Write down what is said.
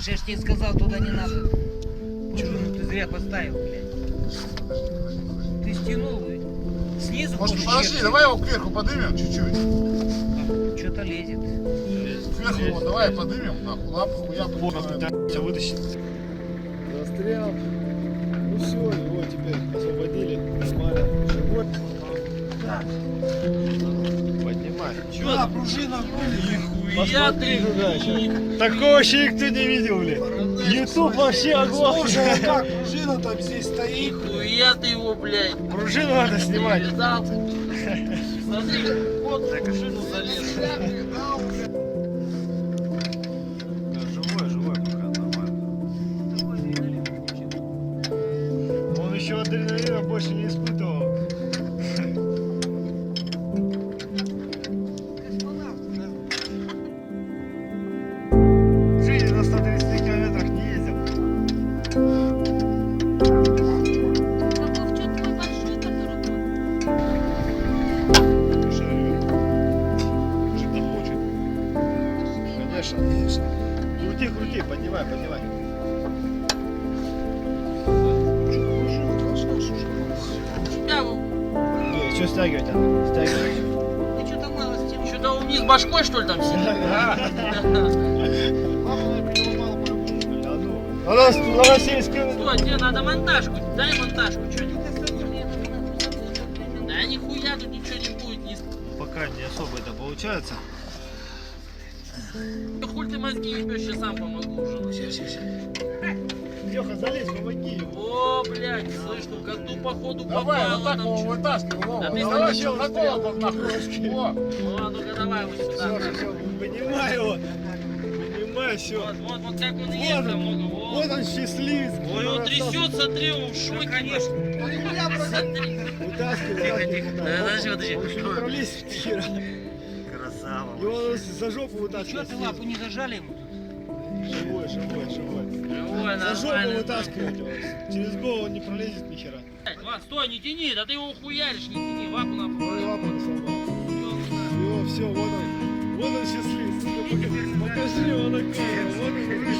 Саша, я ж тебе сказал, туда не надо. Чего ты зря поставил, блядь? Ты стянул, снизу. Может, подожди, давай его кверху поднимем чуть-чуть. Что-то лезет. Кверху его давай поднимем, нахуй, лапу хуя Все вытащит. Застрял. Ну все, его теперь освободили. Нормально. Живой. Поднимай. Че, пружина вроде. Посмотри туда сейчас. Такого вообще никто не видел, блядь. Ютуб вообще огонь. Слушай, а как пружина там здесь стоит? Хуя ты его, блядь. Пружину надо снимать. Видал? Смотри, вот за пружину залез. Живой пока, нормально. Он еще адреналина больше не испытывал. В жизни на 130 километрах не ездил. Конечно. Крути, поднимай. Не, что стягивать надо? Стягивать. Ты что-то мало стянул. Что-то вниз башкой, что ли, там сидит? Она сельская. Что, тебе надо монтажку? Дай монтажку что-нибудь. Да нихуя тут ничего не будет. Пока не особо это получается. Хуй ты мозги ебешь, я сам помогу уже. Леха, залезь, помоги ему. О, блядь, слышь, ну коту походу Давай, попало вот так там его чуть. вытаскивай, Вова. Да ты Давай сначала сейчас на голову нахуй. О, О, ну-ка давай вот сюда. Все, поднимай его. Поднимай, все. Вот как он ест там много. Вот он счастливец. Ой, он трясет, смотри, он в шоке. Конечно. Смотри. Вытаскивай. Подожди. Он еще не пролезет ни хера. Красава. Его за жопу Что вытаскивает. ты лапу не зажали ему? Живой. Живой, За жопу нормально. вытаскивать его. Через голову он не пролезет ни хера. Ва, стой, не тяни, да ты его хуяришь, не тяни, лапу на Ой, лапу не сломал. Все, вот он счастливец. Покажи его на камеру. Вот он